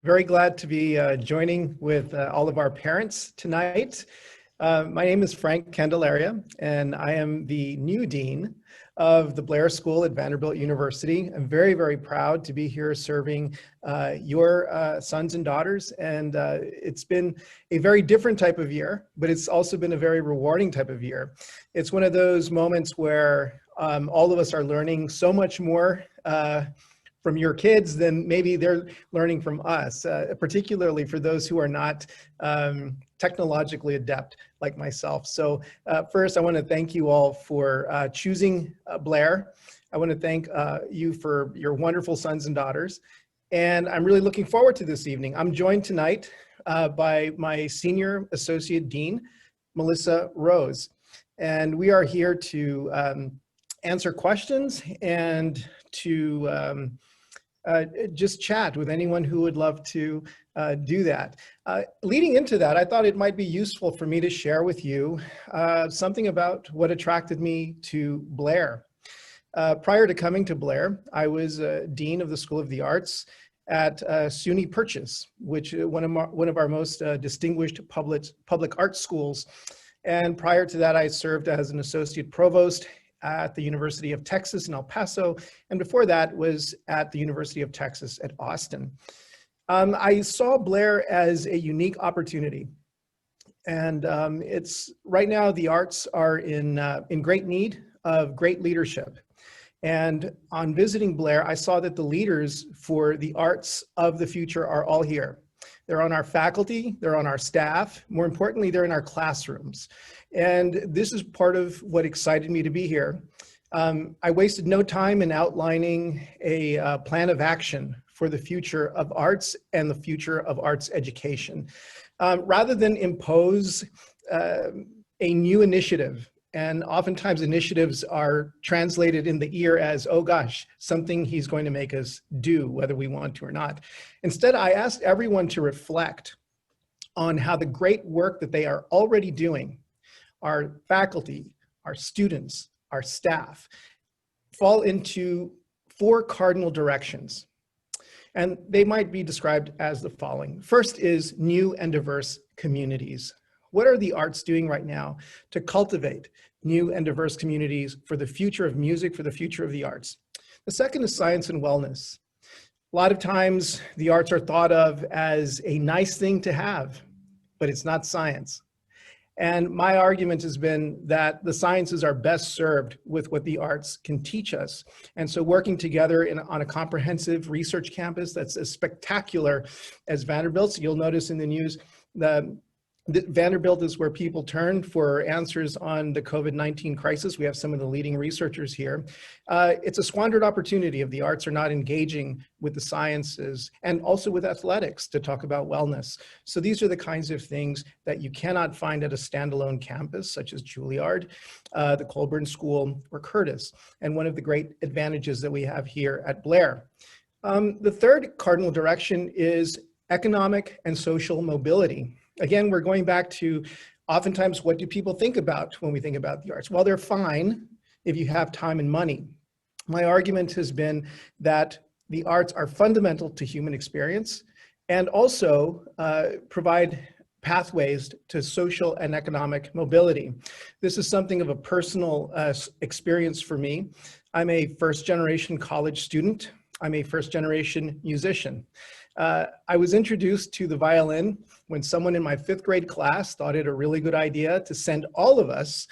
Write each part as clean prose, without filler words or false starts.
Very glad to be joining with all of our parents tonight. My name is Frank Candelaria, and I am the new dean of the Blair School at Vanderbilt University. I'm very, very proud to be here serving your sons and daughters. And it's been a very different type of year, but it's also been a very rewarding type of year. It's one of those moments where all of us are learning so much more from your kids than maybe they're learning from us, particularly for those who are not technologically adept like myself. So first, I want to thank you all for choosing Blair. I want to thank you for your wonderful sons and daughters. And I'm really looking forward to this evening. I'm joined tonight by my Senior Associate Dean, Melissa Rose. And we are here to answer questions and to just chat with anyone who would love to do that. Leading into that, I thought it might be useful for me to share with you something about what attracted me to Blair. Prior to coming to Blair, I was Dean of the School of the Arts at SUNY Purchase, which is one of our most distinguished public arts schools. And prior to that, I served as an Associate Provost at the University of Texas in El Paso, and before that was at the University of Texas at Austin. I saw Blair as a unique opportunity, and it's right now the arts are in great need of great leadership. And on visiting Blair, I saw that the leaders for the arts of the future are all here. They're on our faculty, they're on our staff, more importantly, they're in our classrooms. And this is part of what excited me to be here. I wasted no time in outlining a plan of action for the future of arts and the future of arts education. Rather than impose a new initiative, and oftentimes initiatives are translated in the ear as, oh gosh, something he's going to make us do, whether we want to or not. Instead, I asked everyone to reflect on how the great work that they are already doing, our faculty, our students, our staff, fall into 4 cardinal directions. And they might be described as the following. First is new and diverse communities. What are the arts doing right now to cultivate new and diverse communities for the future of music, for the future of the arts? The second is science and wellness. A lot of times the arts are thought of as a nice thing to have, but it's not science. And my argument has been that the sciences are best served with what the arts can teach us. And so working together on a comprehensive research campus that's as spectacular as Vanderbilt's, you'll notice in the news, Vanderbilt is where people turn for answers on the COVID-19 crisis. We have some of the leading researchers here. It's a squandered opportunity if the arts are not engaging with the sciences and also with athletics to talk about wellness. So these are the kinds of things that you cannot find at a standalone campus such as Juilliard, the Colburn School, or Curtis. And one of the great advantages that we have here at Blair. The third cardinal direction is economic and social mobility. Again, we're going back to oftentimes what do people think about when we think about the arts? Well, they're fine if you have time and money. My argument has been that the arts are fundamental to human experience and also provide pathways to social and economic mobility. This is something of a personal experience for me. I'm a first-generation college student. I'm a first-generation musician. I was introduced to the violin when someone in my 5th grade class thought it a really good idea to send all of us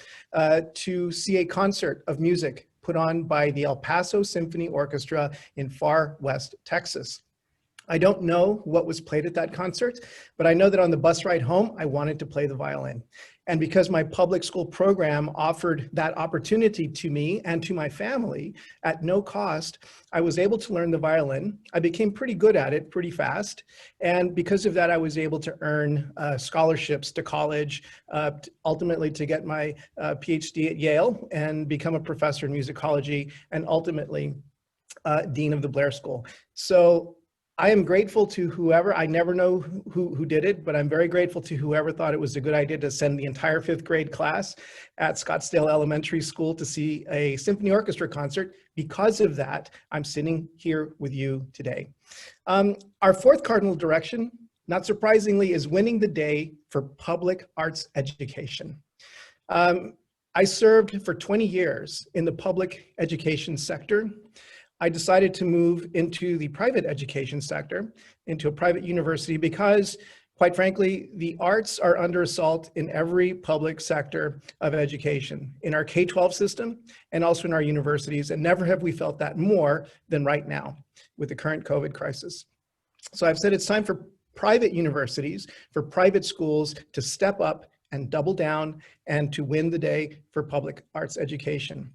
to see a concert of music put on by the El Paso Symphony Orchestra in far west Texas. I don't know what was played at that concert, but I know that on the bus ride home, I wanted to play the violin. And because my public school program offered that opportunity to me and to my family at no cost, I was able to learn the violin. I became pretty good at it pretty fast. And because of that, I was able to earn scholarships to college, ultimately to get my PhD at Yale and become a professor in musicology and ultimately Dean of the Blair School. So I am grateful to whoever, I never know who did it, but I'm very grateful to whoever thought it was a good idea to send the entire 5th grade class at Scottsdale Elementary School to see a symphony orchestra concert. Because of that, I'm sitting here with you today. Our 4th cardinal direction, not surprisingly, is winning the day for public arts education. I served for 20 years in the public education sector. I decided to move into the private education sector, into a private university, because, quite frankly, the arts are under assault in every public sector of education, in our K-12 system and also in our universities, and never have we felt that more than right now with the current COVID crisis. So I've said it's time for private universities, for private schools to step up and double down and to win the day for public arts education.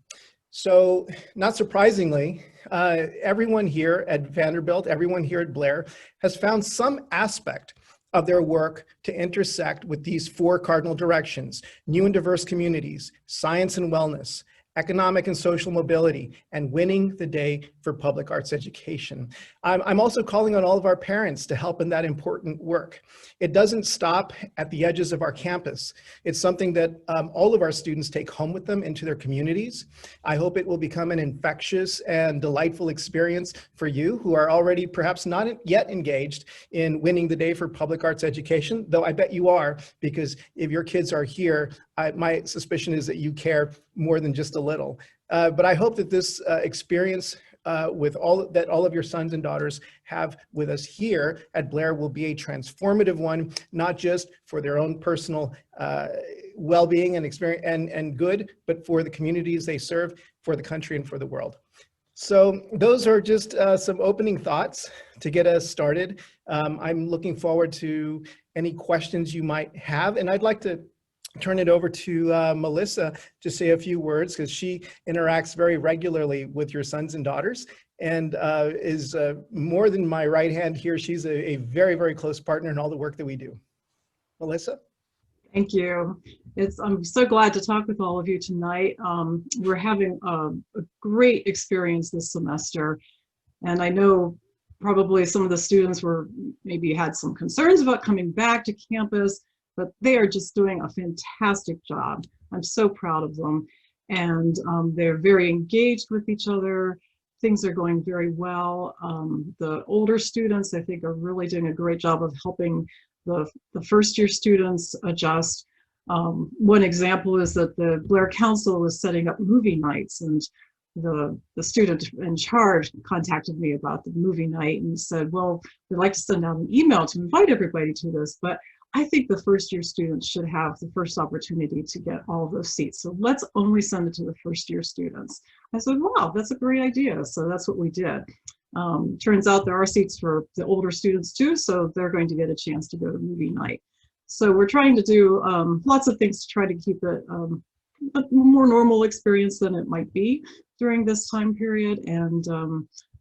So not surprisingly, everyone here at Vanderbilt, everyone here at Blair has found some aspect of their work to intersect with these 4 cardinal directions: new and diverse communities, science and wellness, economic and social mobility, and winning the day for public arts education. I'm also calling on all of our parents to help in that important work. It doesn't stop at the edges of our campus. It's something that all of our students take home with them into their communities. I hope it will become an infectious and delightful experience for you who are already perhaps not yet engaged in winning the day for public arts education, though I bet you are, because if your kids are here, my suspicion is that you care more than just a little. But I hope that this experience with all of your sons and daughters have with us here at Blair will be a transformative one, not just for their own personal well-being and experience and good, but for the communities they serve, for the country, and for the world. So those are just some opening thoughts to get us started. I'm looking forward to any questions you might have, and I'd like to turn it over to Melissa to say a few words, because she interacts very regularly with your sons and daughters and is more than my right hand here. She's a very, very close partner in all the work that we do. Melissa? Thank you. I'm so glad to talk with all of you tonight. We're having a great experience this semester, and I know probably some of the students maybe had some concerns about coming back to campus, but they are just doing a fantastic job. I'm so proud of them. And they're very engaged with each other. Things are going very well. The older students, I think, are really doing a great job of helping the first year students adjust. One example is that the Blair Council is setting up movie nights, and the student in charge contacted me about the movie night and said, well, we'd like to send out an email to invite everybody to this, but I think the first year students should have the first opportunity to get all of those seats. So let's only send it to the first year students. I said, wow, that's a great idea. So that's what we did. Turns out there are seats for the older students too, so they're going to get a chance to go to movie night. So we're trying to do lots of things to try to keep it a more normal experience than it might be during this time period. And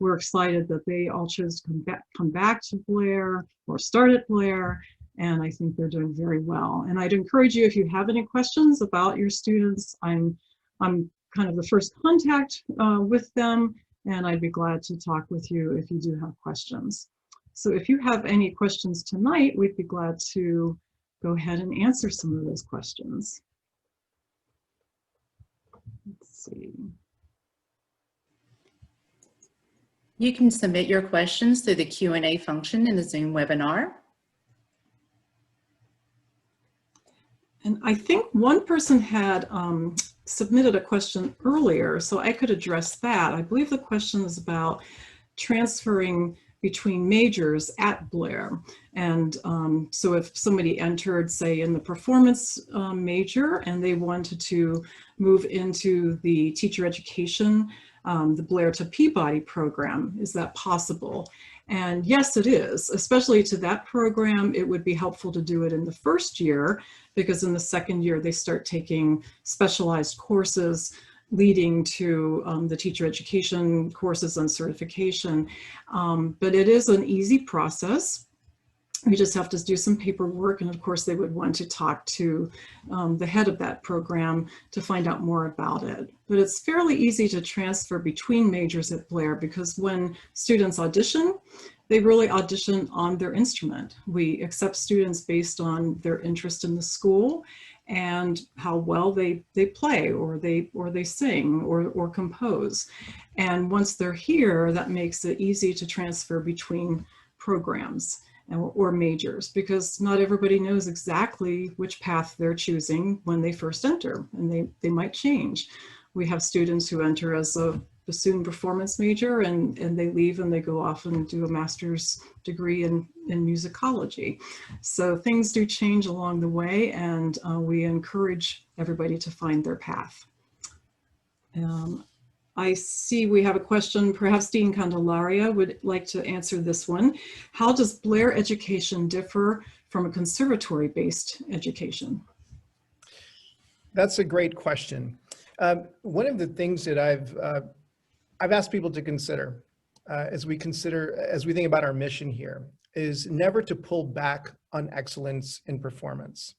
we're excited that they all chose to come back to Blair or start at Blair. And I think they're doing very well. And I'd encourage you, if you have any questions about your students, I'm kind of the first contact with them, and I'd be glad to talk with you if you do have questions. So if you have any questions tonight, we'd be glad to go ahead and answer some of those questions. Let's see. You can submit your questions through the Q&A function in the Zoom webinar. And I think one person had submitted a question earlier, so I could address that. I believe the question is about transferring between majors at Blair. And so if somebody entered, say, in the performance major and they wanted to move into the teacher education, the Blair to Peabody program, is that possible? And yes, it is. Especially to that program, it would be helpful to do it in the first year, because in the second year they start taking specialized courses leading to the teacher education courses and certification. But it is an easy process. We just have to do some paperwork, and of course they would want to talk to the head of that program to find out more about it. But it's fairly easy to transfer between majors at Blair, because when students audition, they really audition on their instrument. We accept students based on their interest in the school and how well they play or they sing or compose. And once they're here, that makes it easy to transfer between programs or majors, because not everybody knows exactly which path they're choosing when they first enter, and they might change. We have students who enter as a bassoon performance major and they leave and they go off and do a master's degree in musicology. So things do change along the way, and we encourage everybody to find their path. I see we have a question. Perhaps Dean Candelaria would like to answer this one. How does Blair education differ from a conservatory-based education? That's a great question. One of the things that I've asked people to consider as we think about our mission here is never to pull back on excellence in performance.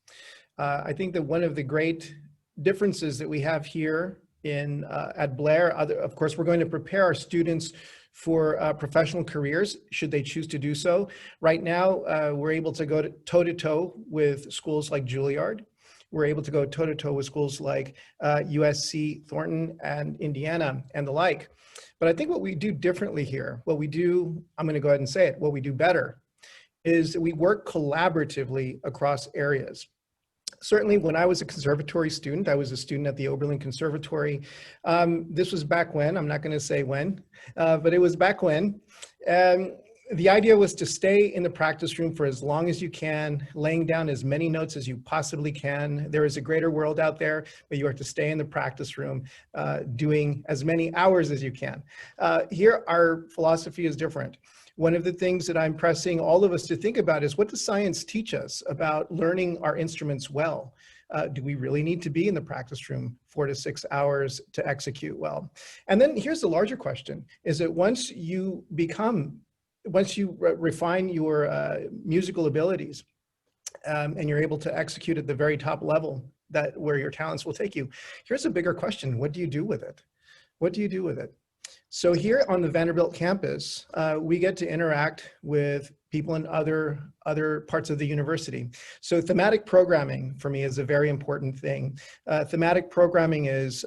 I think that one of the great differences that we have here at Blair, of course, we're going to prepare our students for professional careers, should they choose to do so. Right now, we're able to go toe-to-toe with schools like Juilliard. We're able to go toe-to-toe with schools like USC, Thornton, and Indiana, and the like. But I think what we do differently here, what we do, I'm going to go ahead and say it, what we do better is that we work collaboratively across areas. Certainly when I was a conservatory student, I was a student at the Oberlin Conservatory. This was back when, I'm not going to say when, but it was back when. The idea was to stay in the practice room for as long as you can, laying down as many notes as you possibly can. There is a greater world out there, but you have to stay in the practice room doing as many hours as you can. Here, our philosophy is different. One of the things that I'm pressing all of us to think about is, what does science teach us about learning our instruments well? Do we really need to be in the practice room 4 to 6 hours to execute well? And then here's the larger question, is that once you refine your musical abilities and you're able to execute at the very top level where your talents will take you, here's a bigger question. What do you do with it? What do you do with it? So here on the Vanderbilt campus, we get to interact with people in other parts of the university. So thematic programming for me is a very important thing. Thematic programming is,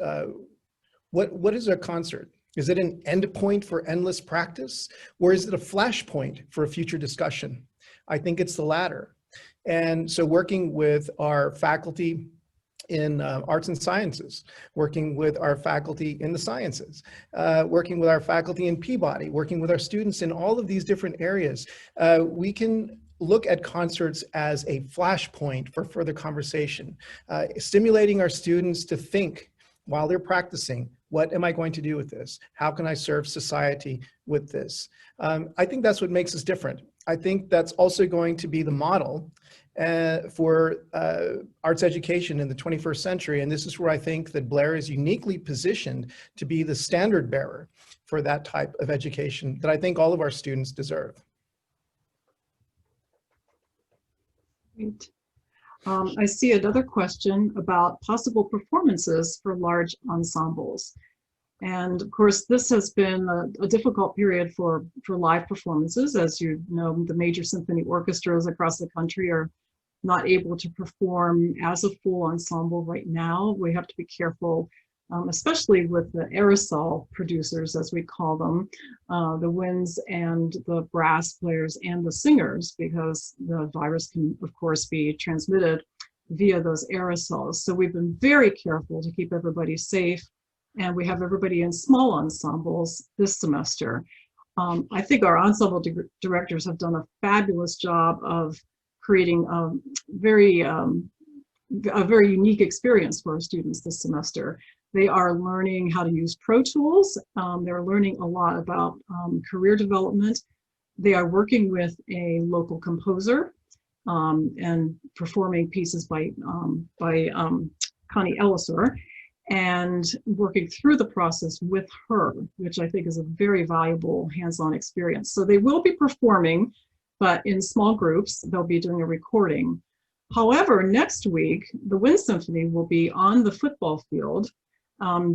what is a concert? Is it an endpoint for endless practice, or is it a flashpoint for a future discussion? I think it's the latter. And so working with our faculty in arts and sciences, working with our faculty in the sciences, working with our faculty in Peabody, working with our students in all of these different areas, we can look at concerts as a flashpoint for further conversation, stimulating our students to think while they're practicing, what am I going to do with this? How can I serve society with this? I think that's what makes us different. I think that's also going to be the model for arts education in the 21st century. And this is where I think that Blair is uniquely positioned to be the standard bearer for that type of education that I think all of our students deserve. Great. I see another question about possible performances for large ensembles. And of course, this has been a difficult period for live performances. As you know, the major symphony orchestras across the country are not able to perform as a full ensemble right now. We have to be careful, especially with the aerosol producers, as we call them, the winds and the brass players and the singers, because the virus can, of course, be transmitted via those aerosols. So we've been very careful to keep everybody safe, and we have everybody in small ensembles this semester. I think our ensemble directors have done a fabulous job of creating a very unique experience for our students this semester. They are learning how to use Pro Tools. They're learning a lot about career development. They are working with a local composer and performing pieces by Connie Ellisor, and working through the process with her, which I think is a very valuable hands-on experience. So they will be performing, but in small groups. They'll be doing a recording. However, next week, the Wind Symphony will be on the football field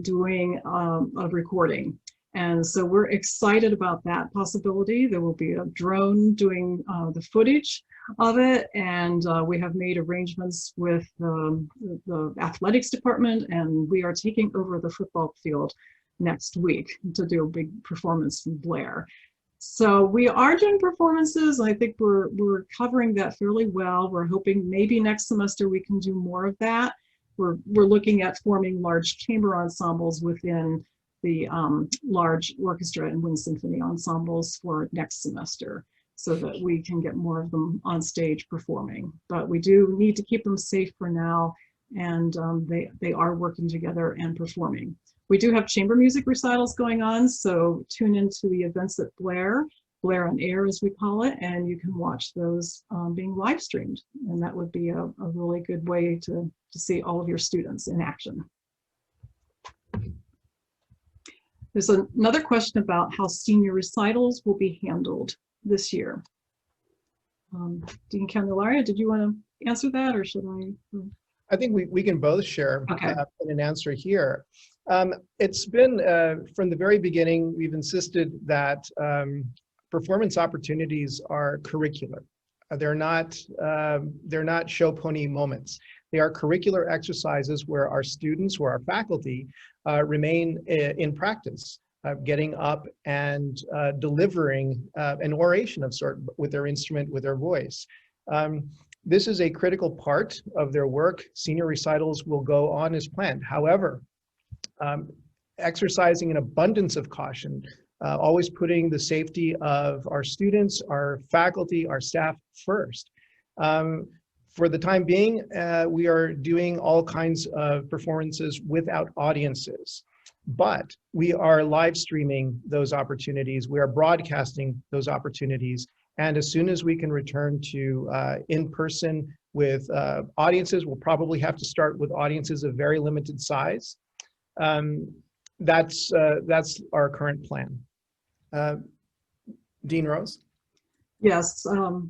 doing a recording. And so we're excited about that possibility. There will be a drone doing the footage of it, and we have made arrangements with the athletics department, and we are taking over the football field next week to do a big performance from Blair. So we are doing performances. I think we're covering that fairly well. We're hoping maybe next semester we can do more of that. We're looking at forming large chamber ensembles within the large orchestra and wind symphony ensembles for next semester, so that we can get more of them on stage performing. But we do need to keep them safe for now, and they are working together and performing. We do have chamber music recitals going on, so tune into the events at Blair on Air as we call it, and you can watch those being live streamed. And that would be a really good way to see all of your students in action. There's another question about how senior recitals will be handled this year. Dean Candelaria, did you want to answer that, or should I? I think we can both share Okay. an answer here. It's been, from the very beginning, we've insisted that performance opportunities are curricular. They're not show pony moments. They are curricular exercises where our students or our faculty remain in practice, getting up and delivering an oration of sort with their instrument, with their voice. This is a critical part of their work. Senior recitals will go on as planned. However, exercising an abundance of caution, always putting the safety of our students, our faculty, our staff first. For the time being, we are doing all kinds of performances without audiences, but we are live streaming those opportunities. We are broadcasting those opportunities. And as soon as we can return to in-person with audiences, we'll probably have to start with audiences of very limited size. That's our current plan. Dean Rose? Yes,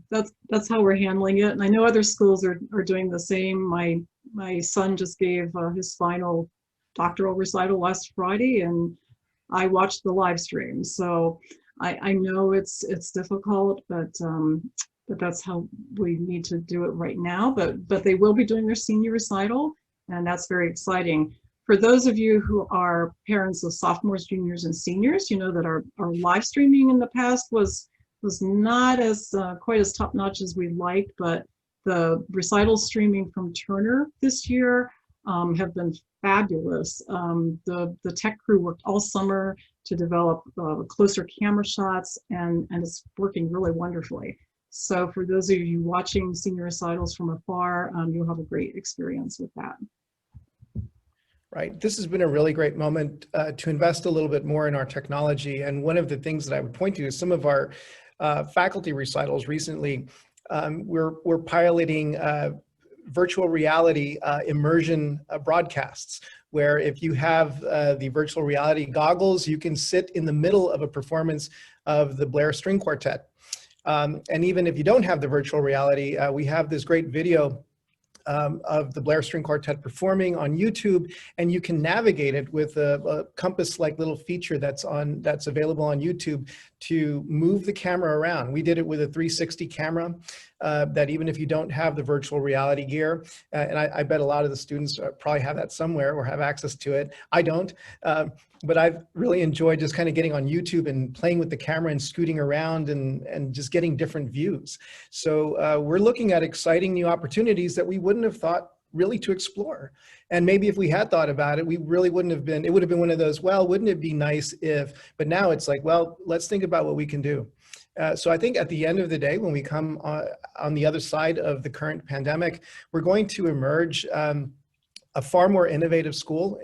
that's how we're handling it. And I know other schools are doing the same. My son just gave his final doctoral recital last Friday, and I watched the live stream. So I know it's difficult, but that's how we need to do it right now. But they will be doing their senior recital, and that's very exciting. For those of you who are parents of sophomores, juniors, and seniors, you know that our live streaming in the past was not as quite as top notch as we liked, but the recital streaming from Turner this year have been fabulous. The tech crew worked all summer to develop closer camera shots, and it's working really wonderfully. So for those of you watching senior recitals from afar, you'll have a great experience with that. Right. This has been a really great moment to invest a little bit more in our technology. And one of the things that I would point to is some of our faculty recitals recently. We're piloting virtual reality immersion broadcasts, where if you have the virtual reality goggles, you can sit in the middle of a performance of the Blair String Quartet. And even if you don't have the virtual reality, we have this great video of the Blair String Quartet performing on YouTube, and you can navigate it with a compass-like little feature that's available on YouTube to move the camera around. We did it with a 360 camera that even if you don't have the virtual reality gear, and I bet a lot of the students probably have that somewhere or have access to it. I don't, but I've really enjoyed just kind of getting on YouTube and playing with the camera and scooting around and just getting different views. So we're looking at exciting new opportunities that we wouldn't have thought really to explore. And maybe if we had thought about it, we really wouldn't have been, it would have been one of those, well, wouldn't it be nice if, but now it's like, well, let's think about what we can do. So I think at the end of the day, when we come on the other side of the current pandemic, we're going to emerge a far more innovative school,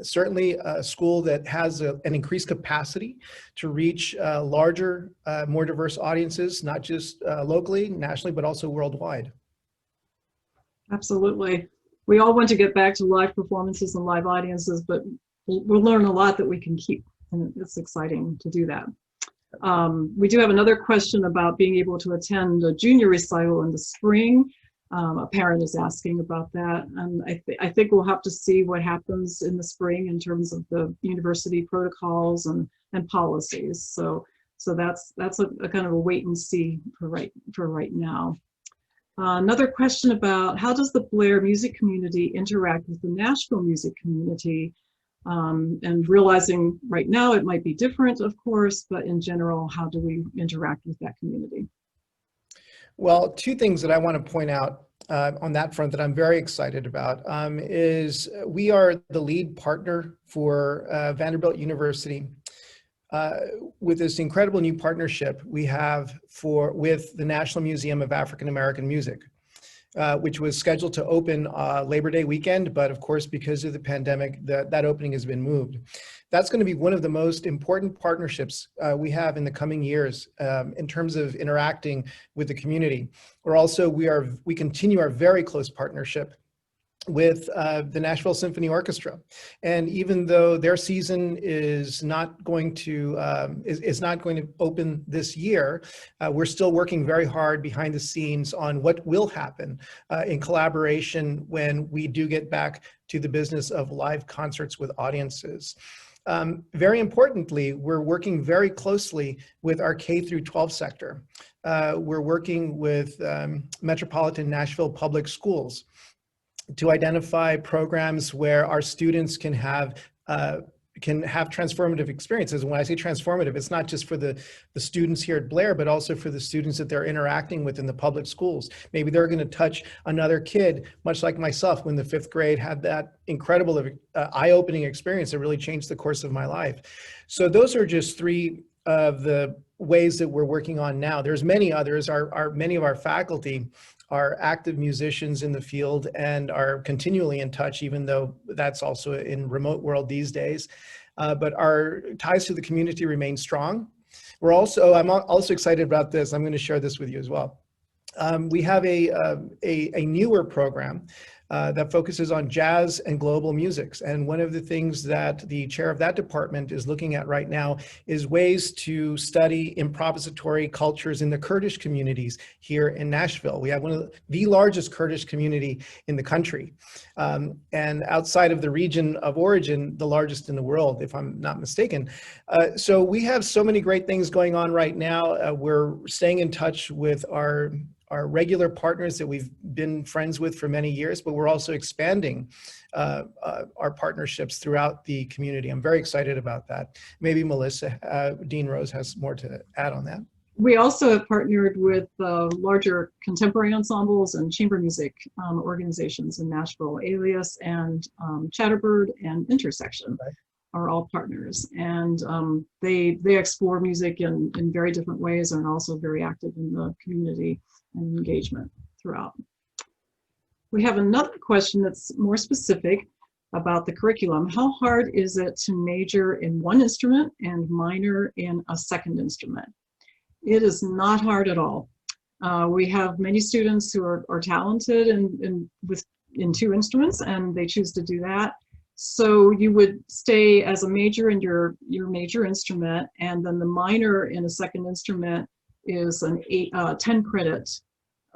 certainly a school that has an increased capacity to reach larger, more diverse audiences, not just locally, nationally, but also worldwide. Absolutely. We all want to get back to live performances and live audiences, but we'll learn a lot that we can keep, and it's exciting to do that. We do have another question about being able to attend a junior recital in the spring. A parent is asking about that, and I think we'll have to see what happens in the spring in terms of the university protocols and and policies. So that's a kind of a wait and see for right now. Another question about how does the Blair music community interact with the Nashville music community? And realizing right now it might be different, of course, but in general, how do we interact with that community? Well, two things that I want to point out on that front that I'm very excited about is we are the lead partner for Vanderbilt University with this incredible new partnership we have with the National Museum of African American Music, which was scheduled to open Labor Day weekend, but of course, because of the pandemic, that opening has been moved. That's going to be one of the most important partnerships we have in the coming years in terms of interacting with the community. We continue our very close partnership with the Nashville Symphony Orchestra, and even though their season is not going to open this year, we're still working very hard behind the scenes on what will happen in collaboration when we do get back to the business of live concerts with audiences. Very importantly, we're working very closely with our K through 12 sector. We're working with Metropolitan Nashville Public Schools to identify programs where our students can have transformative experiences. And when I say transformative, it's not just for the students here at Blair, but also for the students that they're interacting with in the public schools. Maybe they're going to touch another kid, much like myself when the 5th grade had that incredible eye-opening experience that really changed the course of my life. So those are just three of the ways that we're working on now. There's many others. Many of our faculty are active musicians in the field and are continually in touch, even though that's also in remote world these days. But our ties to the community remain strong. I'm also excited about this. I'm going to share this with you as well. We have a newer program that focuses on jazz and global musics. And one of the things that the chair of that department is looking at right now is ways to study improvisatory cultures in the Kurdish communities here in Nashville. We have one of the largest Kurdish community in the country. And outside of the region of origin, the largest in the world, if I'm not mistaken. So we have so many great things going on right now. We're staying in touch with our regular partners that we've been friends with for many years, but we're also expanding our partnerships throughout the community. I'm very excited about that. Maybe Melissa, Dean Rose has more to add on that. We also have partnered with larger contemporary ensembles and chamber music organizations in Nashville. Alias and Chatterbird and Intersection are all partners, and they explore music in very different ways and are also very active in the community and engagement throughout. We have another question that's more specific about the curriculum. How hard is it to major in one instrument and minor in a second instrument? It is not hard at all. We have many students who are talented in 2 instruments, and they choose to do that. So you would stay as a major in your major instrument, and then the minor in a second instrument is an 10 credit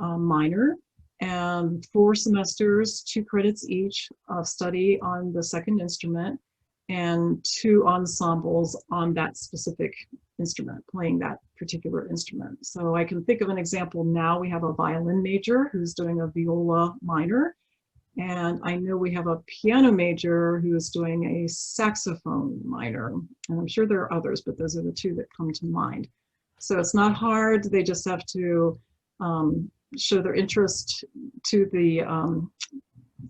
minor, and 4 semesters, 2 credits each of study on the second instrument, and 2 ensembles on that specific instrument, playing that particular instrument. So I can think of an example now. We have a violin major who's doing a viola minor, and I know we have a piano major who is doing a saxophone minor, and I'm sure there are others, but those are the 2 that come to mind. So it's not hard. They just have to show their interest to the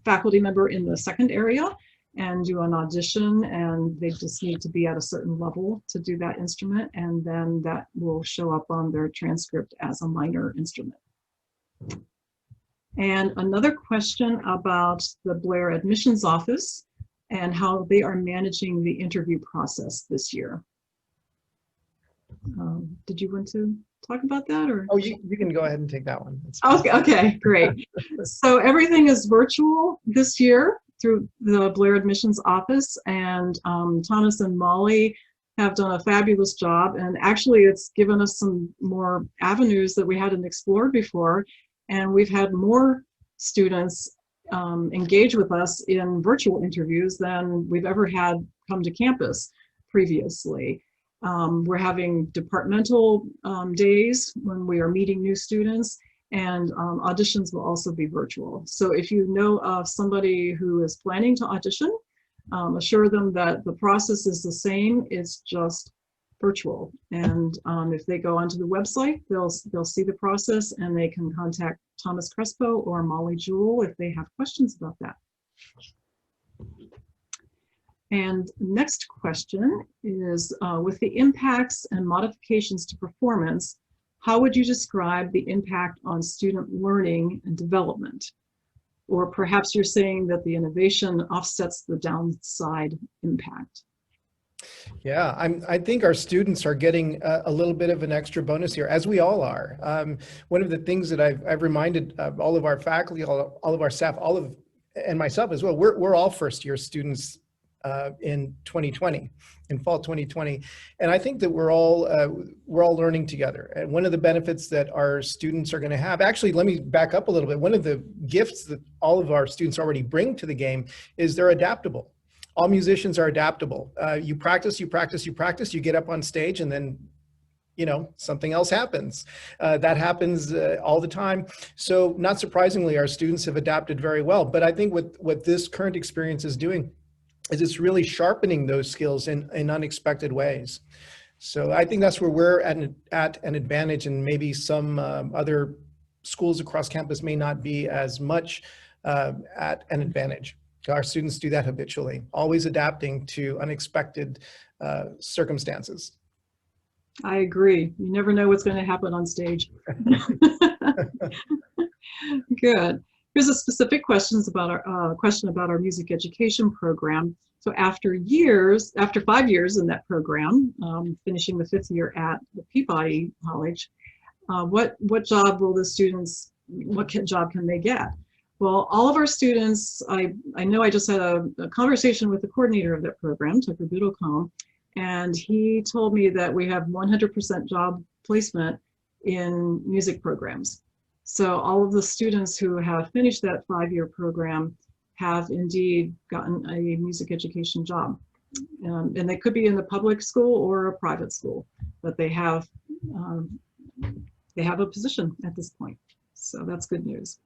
faculty member in the second area and do an audition, and they just need to be at a certain level to do that instrument, and then that will show up on their transcript as a minor instrument. And another question about the Blair admissions office and how they are managing the interview process this year. Did you want to talk about that, or? Oh, you can go ahead and take that one. Okay, great. So everything is virtual this year through the Blair admissions office, and Thomas and Molly have done a fabulous job, and actually it's given us some more avenues that we hadn't explored before, and we've had more students engage with us in virtual interviews than we've ever had come to campus previously. We're having departmental days when we are meeting new students, and auditions will also be virtual. So if you know of somebody who is planning to audition, assure them that the process is the same, it's just virtual. And if they go onto the website, they'll see the process, and they can contact Thomas Crespo or Molly Jewell if they have questions about that. And next question is, with the impacts and modifications to performance, how would you describe the impact on student learning and development? Or perhaps you're saying that the innovation offsets the downside impact. Yeah, I think our students are getting a little bit of an extra bonus here, as we all are. One of the things that I've reminded all of our faculty, all of our staff, and myself as well, we're all first year students in 2020, in fall 2020. And I think that we're all learning together. And one of the benefits that our students are going to have, actually, let me back up a little bit. One of the gifts that all of our students already bring to the game is they're adaptable. All musicians are adaptable. You practice, you practice, you practice, you get up on stage, and then, you know, something else happens. That happens all the time. So not surprisingly, our students have adapted very well. But I think what this current experience is doing is it's really sharpening those skills in unexpected ways. So I think that's where we're at an advantage, and maybe some other schools across campus may not be as much at an advantage. Our students do that habitually, always adapting to unexpected circumstances. I agree. You never know what's going to happen on stage. Good. Here's a specific question about our music education program. So after 5 years in that program, finishing the 5th year at the Peabody College, what job will the students, what job can they get? Well, all of our students, I know I just had a conversation with the coordinator of that program, Tucker Biddlecombe, and he told me that we have 100% job placement in music programs. So all of the students who have finished that 5-year program have indeed gotten a music education job. And they could be in the public school or a private school, but they have a position at this point. So that's good news.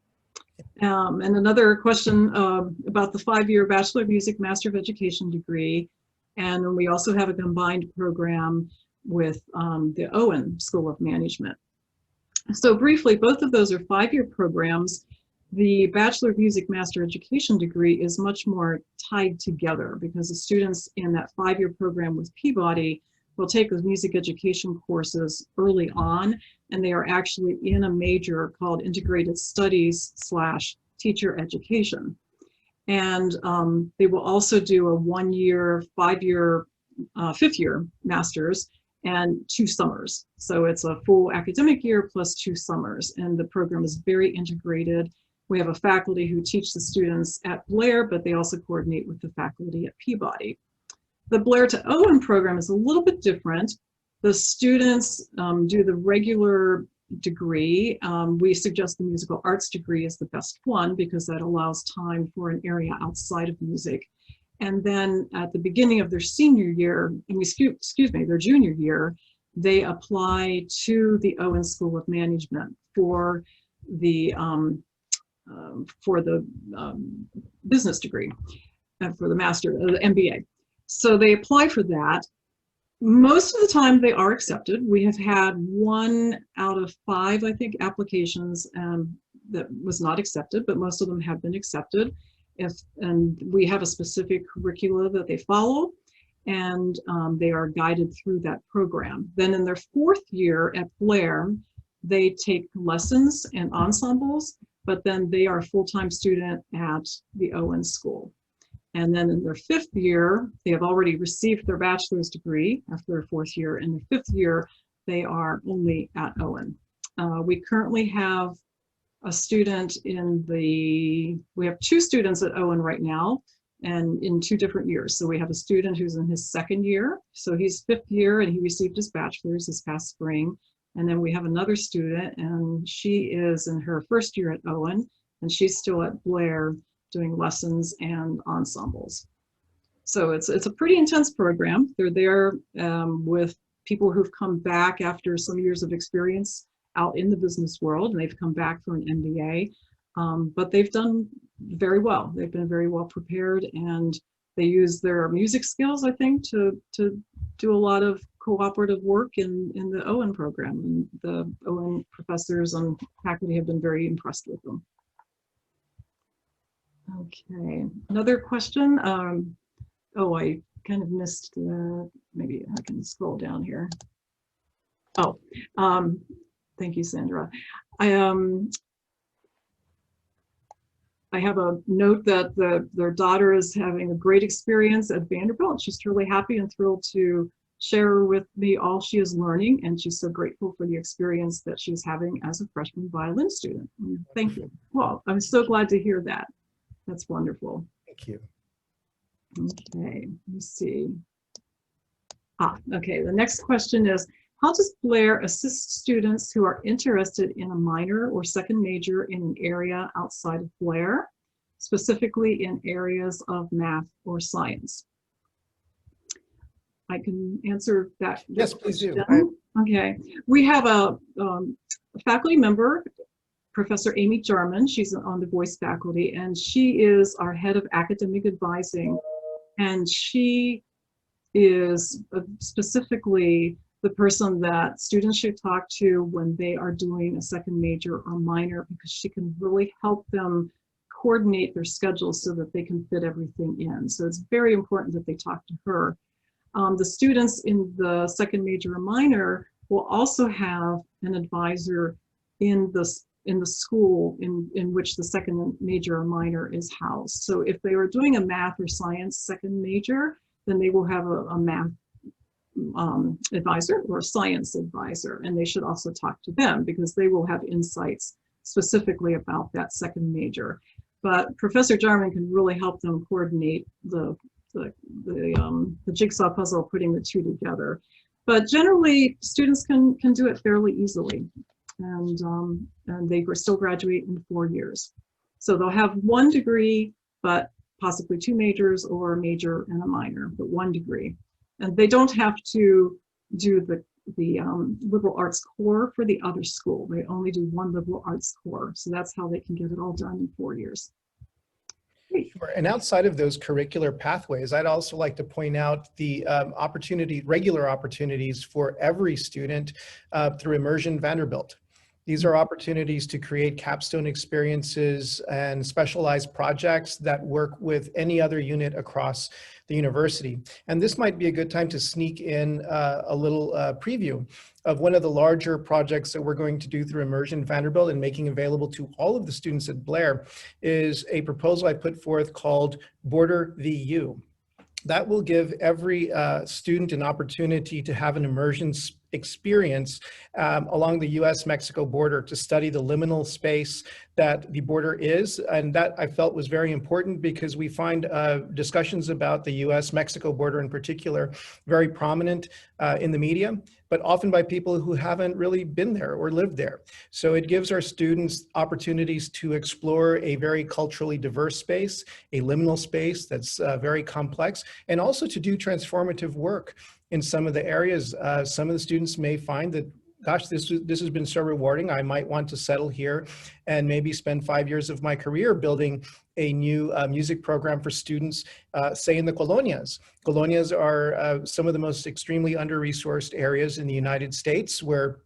And another question about the 5-year Bachelor of Music, Master of Education degree. And we also have a combined program with the Owen School of Management. So briefly, both of those are 5-year programs. The Bachelor of Music, Master of Education degree is much more tied together because the students in that 5-year program with Peabody will take those music education courses early on, and they are actually in a major called Integrated Studies / Teacher Education. And they will also do a 1-year, 5-year, 5th-year master's and 2 summers. So it's a full academic year plus 2 summers, and the program is very integrated. We have a faculty who teach the students at Blair, but they also coordinate with the faculty at Peabody. The Blair to Owen program is a little bit different. The students do the regular degree. We suggest the musical arts degree is the best one because that allows time for an area outside of music. And then at the beginning of their senior year, their junior year, they apply to the Owen School of Management for the business degree, for the master, the MBA. So they apply for that. Most of the time they are accepted. We have had 1 out of 5, I think, applications that was not accepted, but most of them have been accepted. And we have a specific curricula that they follow, and they are guided through that program. Then in their 4th year at Blair, they take lessons and ensembles, but then they are a full-time student at the Owen School. And then in their 5th year, they have already received their bachelor's degree after their 4th year. In their 5th year, they are only at Owen. We currently have a student we have 2 students at Owen right now, and in 2 different years. So we have a student who's in his 2nd year. So he's 5th year and he received his bachelor's this past spring. And then we have another student, and she is in her 1st year at Owen, and she's still at Blair doing lessons and ensembles. So it's a pretty intense program. They're there with people who've come back after some years of experience out in the business world, and they've come back for an MBA, but they've done very well. They've been very well prepared, and they use their music skills, I think, to do a lot of cooperative work in the ON program, and the ON professors and faculty have been very impressed with them. Okay, another question. Oh, I kind of missed, maybe I can scroll down here. Oh, thank you, Sandra. I have a note that their daughter is having a great experience at Vanderbilt. She's truly happy and thrilled to share with me all she is learning, and she's so grateful for the experience that she's having as a freshman violin student. Thank you. Well, I'm so glad to hear that. That's wonderful. Thank you. Okay, let me see. Okay, the next question is, how does Blair assist students who are interested in a minor or second major in an area outside of Blair, specifically in areas of math or science? I can answer that. Yes, please do. Okay, we have a faculty member, Professor Amy Jarman. She's on the voice faculty, and she is our head of academic advising, and she is specifically the person that students should talk to when they are doing a second major or minor, because she can really help them coordinate their schedules so that they can fit everything in. So it's very important that they talk to her. The students in the second major or minor will also have an advisor in the school in which the second major or minor is housed. So if they are doing a math or science second major, then they will have a math advisor or a science advisor, and they should also talk to them because they will have insights specifically about that second major. But Professor Jarman can really help them coordinate the jigsaw puzzle, putting the two together. But generally, students can do it fairly easily, and they still graduate in 4 years. So they'll have one degree, but possibly two majors, or a major and a minor, but one degree. And they don't have to do the liberal arts core for the other school. They only do one liberal arts core. So that's how they can get it all done in 4 years. Sure. And outside of those curricular pathways, I'd also like to point out the regular opportunities for every student through Immersion Vanderbilt. These are opportunities to create capstone experiences and specialized projects that work with any other unit across the university. And this might be a good time to sneak in a little preview of one of the larger projects that we're going to do through Immersion Vanderbilt and making available to all of the students at Blair is a proposal I put forth called Border VU. That will give every student an opportunity to have an immersion experience along the US-Mexico border to study the liminal space that the border is. And that I felt was very important because we find discussions about the US-Mexico border in particular very prominent in the media, but often by people who haven't really been there or lived there. So it gives our students opportunities to explore a very culturally diverse space, a liminal space that's very complex, and also to do transformative work in some of the areas. Some of the students may find that, gosh, this has been so rewarding, I might want to settle here and maybe spend 5 years of my career building a new music program for students, say in the colonias. Colonias are some of the most extremely under-resourced areas in the United States, where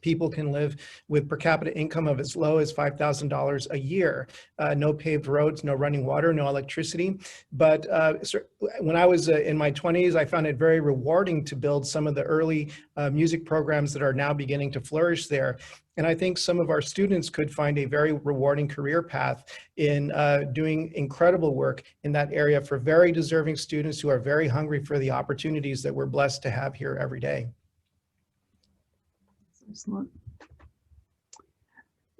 people can live with per capita income of as low as $5,000 a year. No paved roads, no running water, no electricity. But when I was in my 20s, I found it very rewarding to build some of the early music programs that are now beginning to flourish there. And I think some of our students could find a very rewarding career path in doing incredible work in that area for very deserving students who are very hungry for the opportunities that we're blessed to have here every day. Excellent.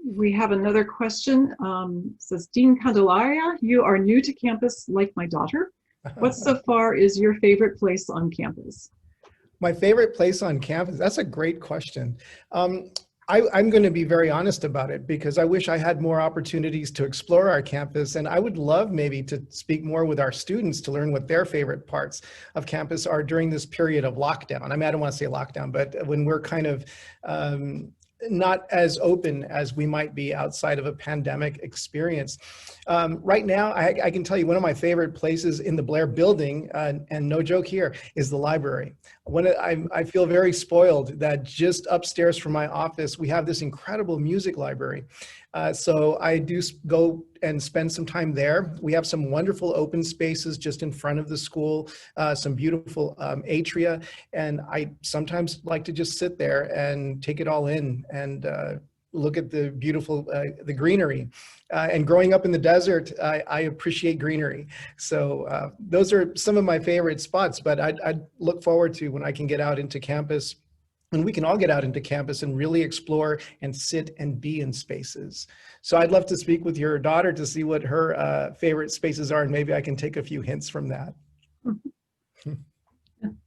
We have another question. It says, Dean Candelaria, you are new to campus like my daughter. What so far is your favorite place on campus? My favorite place on campus? That's a great question. I'm going to be very honest about it because I wish I had more opportunities to explore our campus, and I would love maybe to speak more with our students to learn what their favorite parts of campus are during this period of lockdown. I mean, I don't want to say lockdown, but when we're kind of not as open as we might be outside of a pandemic experience. Right now, I can tell you one of my favorite places in the Blair building, and no joke here, is the library. I feel very spoiled that just upstairs from my office, we have this incredible music library. So I do go and spend some time there. We have some wonderful open spaces just in front of the school, some beautiful atria, and I sometimes like to just sit there and take it all in and look at the beautiful, the greenery. And growing up in the desert, I appreciate greenery. So those are some of my favorite spots, but I'd look forward to when I can get out into campus, and we can all get out into campus and really explore and sit and be in spaces. So I'd love to speak with your daughter to see what her favorite spaces are, and maybe I can take a few hints from that.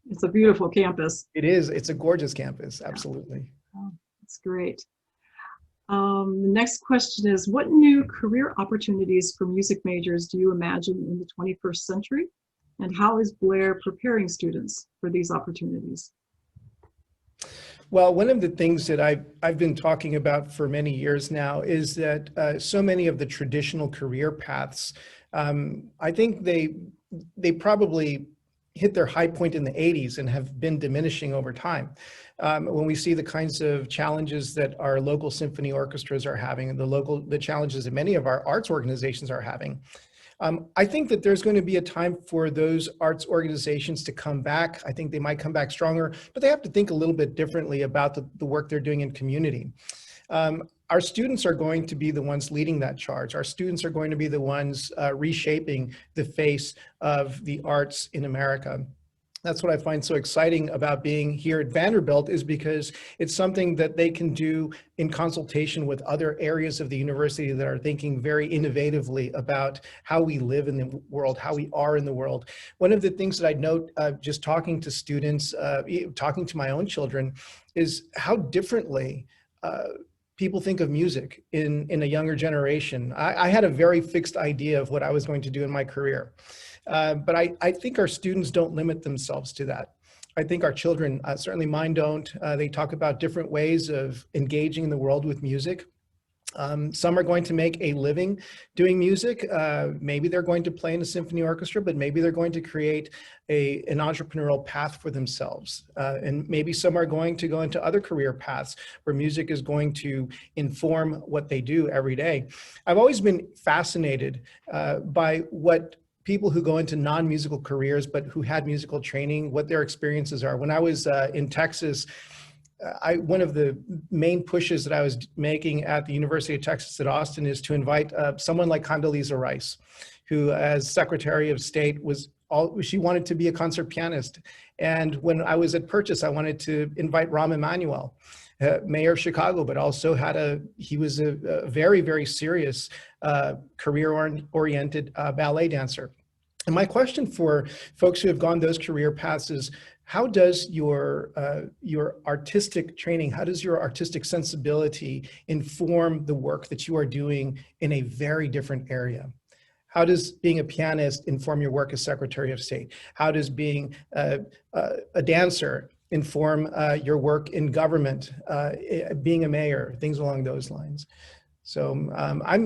It's a beautiful campus. It is. It's a gorgeous campus. Absolutely. Oh, that's great. The next question is, what new career opportunities for music majors do you imagine in the 21st century? And how is Blair preparing students for these opportunities? Well, one of the things that I've been talking about for many years now is that so many of the traditional career paths, I think they probably hit their high point in the 80s and have been diminishing over time. When we see the kinds of challenges that our local symphony orchestras are having, and the challenges that many of our arts organizations are having, I think that there's going to be a time for those arts organizations to come back. I think they might come back stronger, but they have to think a little bit differently about the work they're doing in community. Our students are going to be the ones leading that charge. Our students are going to be the ones reshaping the face of the arts in America. That's what I find so exciting about being here at Vanderbilt, is because it's something that they can do in consultation with other areas of the university that are thinking very innovatively about how we live in the world, how we are in the world. One of the things that I note just talking to students, talking to my own children, is how differently people think of music in a younger generation. I had a very fixed idea of what I was going to do in my career. But I think our students don't limit themselves to that. I think our children, certainly mine don't, they talk about different ways of engaging in the world with music. Some are going to make a living doing music. Maybe they're going to play in a symphony orchestra, but maybe they're going to create an entrepreneurial path for themselves. And maybe some are going to go into other career paths where music is going to inform what they do every day. I've always been fascinated by what people who go into non-musical careers, but who had musical training, what their experiences are. When I was in Texas, one of the main pushes that I was making at the University of Texas at Austin is to invite someone like Condoleezza Rice, who as Secretary of State she wanted to be a concert pianist. And when I was at Purchase, I wanted to invite Rahm Emanuel, mayor of Chicago, but also he was a very, very serious career-oriented ballet dancer. And my question for folks who have gone those career paths is, how does your artistic training, how does your artistic sensibility inform the work that you are doing in a very different area? How does being a pianist inform your work as Secretary of State? How does being a dancer inform your work in government, being a mayor, things along those lines? So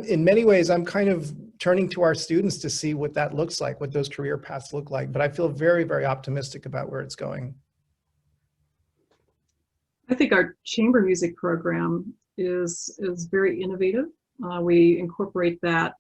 in many ways, I'm kind of turning to our students to see what that looks like, what those career paths look like. But I feel very, very optimistic about where it's going. I think our chamber music program is very innovative. We incorporate that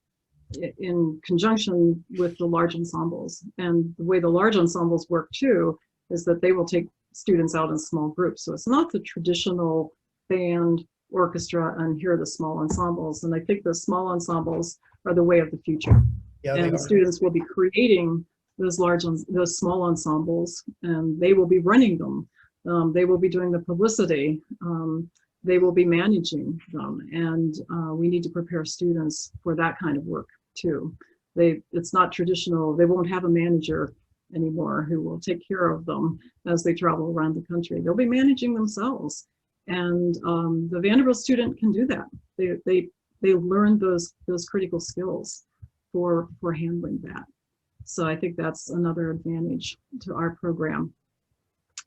in conjunction with the large ensembles. And the way the large ensembles work too is that they will take students out in small groups. So it's not the traditional band, orchestra, and here are the small ensembles. And I think the small ensembles are the way of the future. Yeah, and the students will be creating those small ensembles, and they will be running them. They will be doing the publicity. They will be managing them, and we need to prepare students for that kind of work too. It's not traditional. They won't have a manager anymore who will take care of them as they travel around the country. They'll be managing themselves. And the Vanderbilt student can do that. They learn those critical skills for handling that. So I think that's another advantage to our program.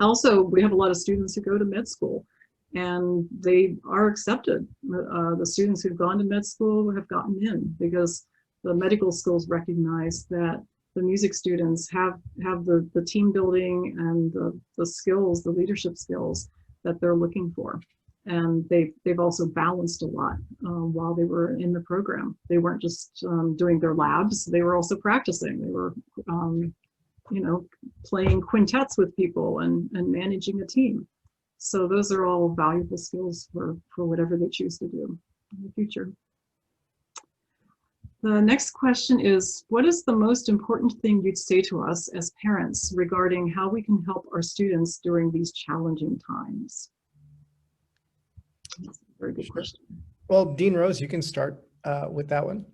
Also, we have a lot of students who go to med school, and they are accepted. The students who've gone to med school have gotten in because the medical schools recognize that the music students have the team building and the skills, the leadership skills that they're looking for. And they've also balanced a lot while they were in the program. They weren't just doing their labs, they were also practicing. They were playing quintets with people and managing a team. So those are all valuable skills for whatever they choose to do in the future. The next question is, what is the most important thing you'd say to us as parents regarding how we can help our students during these challenging times? That's a very good question. Well, Dean Rose, you can start with that one.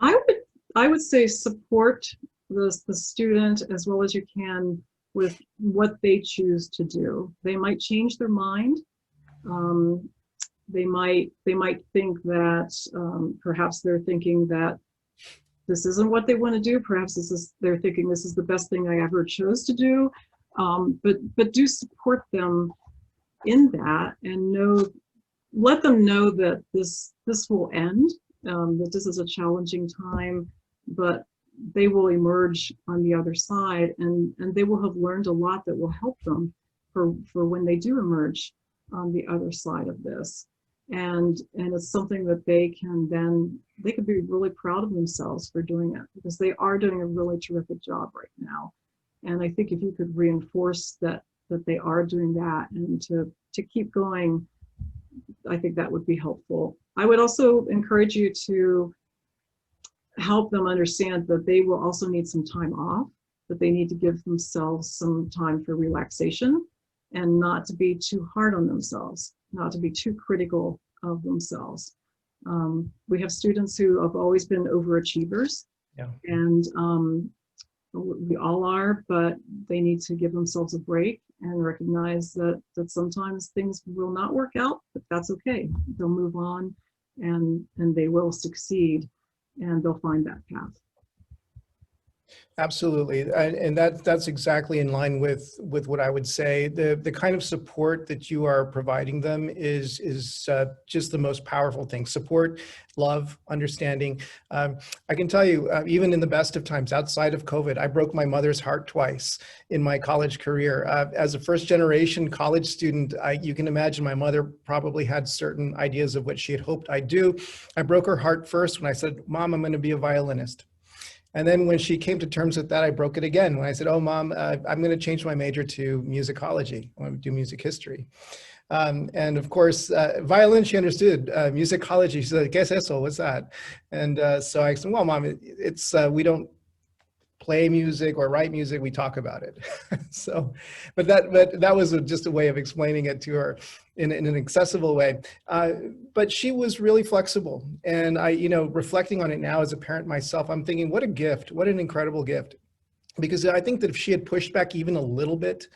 I would say support the student as well as you can with what they choose to do. They might change their mind. They might think that perhaps they're thinking that this isn't what they want to do. Perhaps they're thinking this is the best thing I ever chose to do. But do support them in that, and let them know that this will end, that this is a challenging time, but they will emerge on the other side, and they will have learned a lot that will help them for when they do emerge on the other side of this. And it's something that they could be really proud of themselves for doing it, because they are doing a really terrific job right now. And I think if you could reinforce that they are doing that and to keep going, I think that would be helpful. I would also encourage you to help them understand that they will also need some time off, that they need to give themselves some time for relaxation and not to be too hard on themselves, not to be too critical of themselves. We have students who have always been overachievers, and we all are, but they need to give themselves a break and recognize that sometimes things will not work out, but that's okay. They'll move on, and they will succeed, and they'll find that path. Absolutely, and that's exactly in line with what I would say. The kind of support that you are providing them is just the most powerful thing. Support, love, understanding. I can tell you, even in the best of times, outside of COVID, I broke my mother's heart twice in my college career. As a first-generation college student, you can imagine my mother probably had certain ideas of what she had hoped I'd do. I broke her heart first when I said, "Mom, I'm going to be a violinist." And then when she came to terms with that, I broke it again when I said, "Oh, Mom, I'm going to change my major to musicology. I want to do music history." And of course, violin, she understood. Musicology, she said, "¿Qué es eso? What's that?" And so I said, "Well, Mom, it's we don't play music or write music, we talk about it." So, but that was just a way of explaining it to her in an accessible way. But she was really flexible. And reflecting on it now as a parent myself, I'm thinking, what a gift, what an incredible gift. Because I think that if she had pushed back even a little bit,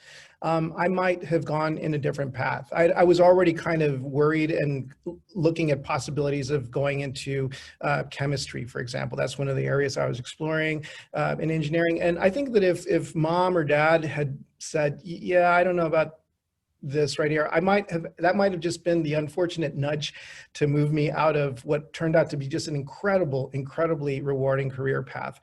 I might have gone in a different path. I was already kind of worried and looking at possibilities of going into chemistry, for example. That's one of the areas I was exploring in engineering. And I think that if Mom or Dad had said, "Yeah, I don't know about this right here," that might have just been the unfortunate nudge to move me out of what turned out to be just an incredibly rewarding career path.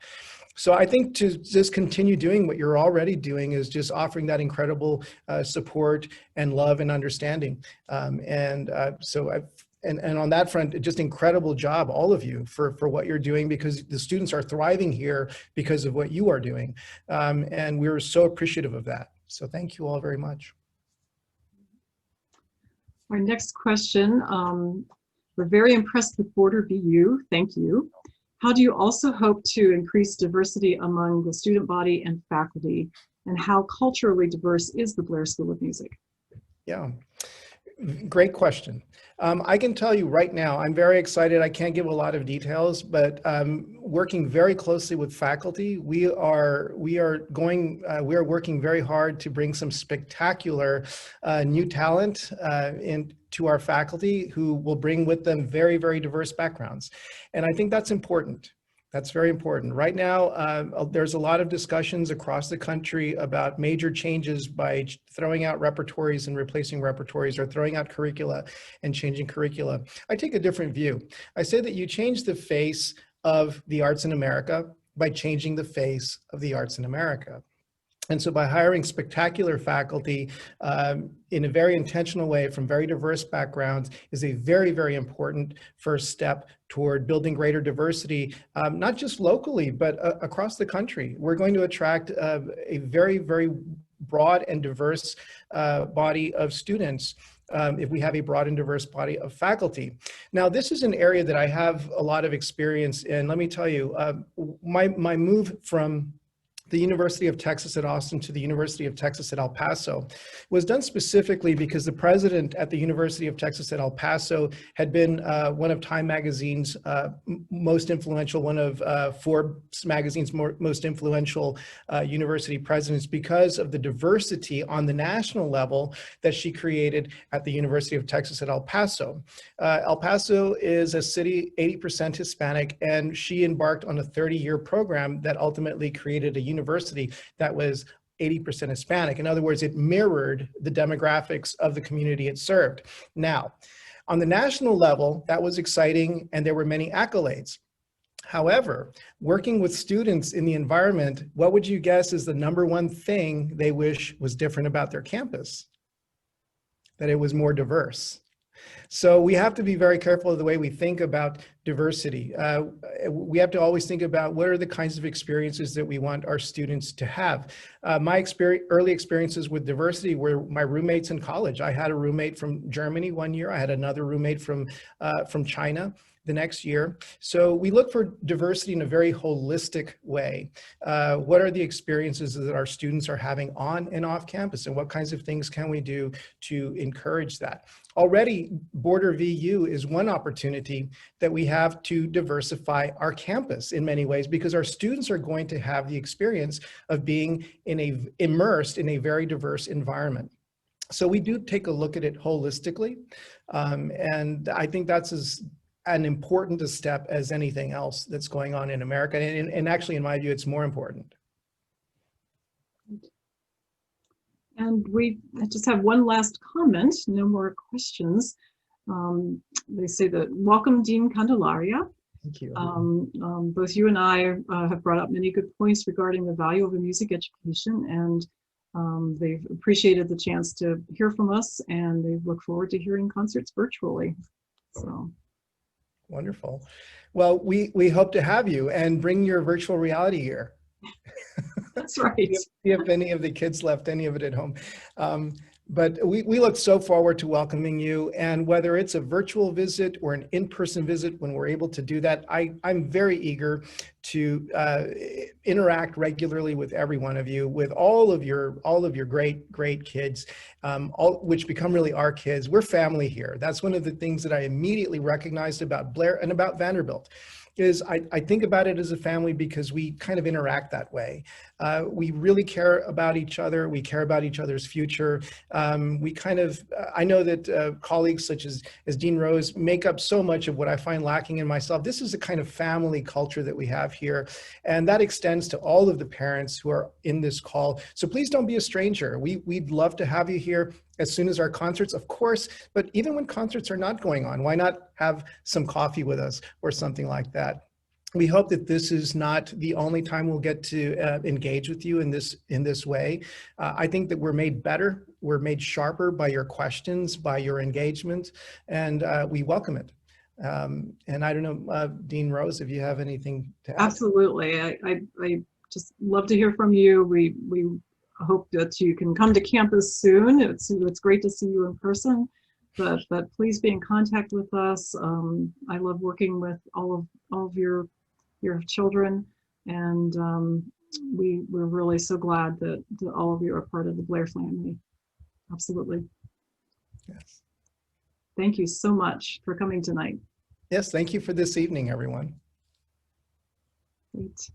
So I think to just continue doing what you're already doing is just offering that incredible support and love and understanding. And on that front, just incredible job, all of you, for what you're doing, because the students are thriving here because of what you are doing. And we're so appreciative of that. So thank you all very much. Our next question, we're very impressed with Border BU, thank you. How do you also hope to increase diversity among the student body and faculty? And how culturally diverse is the Blair School of Music? Yeah. Great question. I can tell you right now, I'm very excited. I can't give a lot of details, but working very closely with faculty, we are working very hard to bring some spectacular new talent into our faculty who will bring with them very, very diverse backgrounds. And I think that's important. That's very important. Right now, there's a lot of discussions across the country about major changes by throwing out repertories and replacing repertories, or throwing out curricula and changing curricula. I take a different view. I say that you change the face of the arts in America by changing the face of the arts in America. And so by hiring spectacular faculty in a very intentional way from very diverse backgrounds is a very, very important first step toward building greater diversity, not just locally, but across the country. We're going to attract a very, very broad and diverse body of students if we have a broad and diverse body of faculty. Now, this is an area that I have a lot of experience in. Let me tell you, my move from the University of Texas at Austin to the University of Texas at El Paso was done specifically because the president at the University of Texas at El Paso had been one of Time Magazine's most influential, one of Forbes Magazine's most influential university presidents, because of the diversity on the national level that she created at the University of Texas at El Paso. El Paso is a city 80% Hispanic, and she embarked on a 30-year program that ultimately created a university that was 80% Hispanic. In other words, it mirrored the demographics of the community it served. Now, on the national level, that was exciting, and there were many accolades. However, working with students in the environment, what would you guess is the number one thing they wish was different about their campus? That it was more diverse. So we have to be very careful of the way we think about diversity. We have to always think about what are the kinds of experiences that we want our students to have. My early experiences with diversity were my roommates in college. I had a roommate from Germany one year. I had another roommate from China the next year. So we look for diversity in a very holistic way. What are the experiences that our students are having on and off campus, and what kinds of things can we do to encourage that? Already, Border VU is one opportunity that we have to diversify our campus in many ways, because our students are going to have the experience of being immersed in a very diverse environment. So we do take a look at it holistically, and I think that's an important a step as anything else that's going on in America. And actually, in my view, it's more important. And I just have one last comment, no more questions. They say that, welcome, Dean Candelaria. Thank you. Both you and I have brought up many good points regarding the value of a music education, and they've appreciated the chance to hear from us, and they look forward to hearing concerts virtually. So. Wonderful. Well, we hope to have you, and bring your virtual reality here. That's right. See if any of the kids left any of it at home. But we look so forward to welcoming you, and whether it's a virtual visit or an in-person visit, when we're able to do that, I'm very eager to interact regularly with every one of you, with all of your great kids, which become really our kids. We're family here. That's one of the things that I immediately recognized about Blair and about Vanderbilt. Is I think about it as a family because we kind of interact that way. We really care about each other. We care about each other's future. I know that colleagues such as Dean Rose make up so much of what I find lacking in myself. This is a kind of family culture that we have here, and that extends to all of the parents who are in this call. So please don't be a stranger. We'd love to have you here as soon as our concerts, of course, but even when concerts are not going on, why not have some coffee with us or something like that? We hope that this is not the only time we'll get to engage with you in this way. I think that we're made better, we're made sharper by your questions, by your engagement, and we welcome it. And I don't know, Dean Rose, if you have anything to add. Absolutely. I just love to hear from you. We hope that you can come to campus soon. It's great to see you in person, but please be in contact with us. I love working with all of your children, and we're really so glad that all of you are part of the Blair family. Absolutely. Yes. Thank you so much for coming tonight. Yes, thank you for this evening, everyone. Great.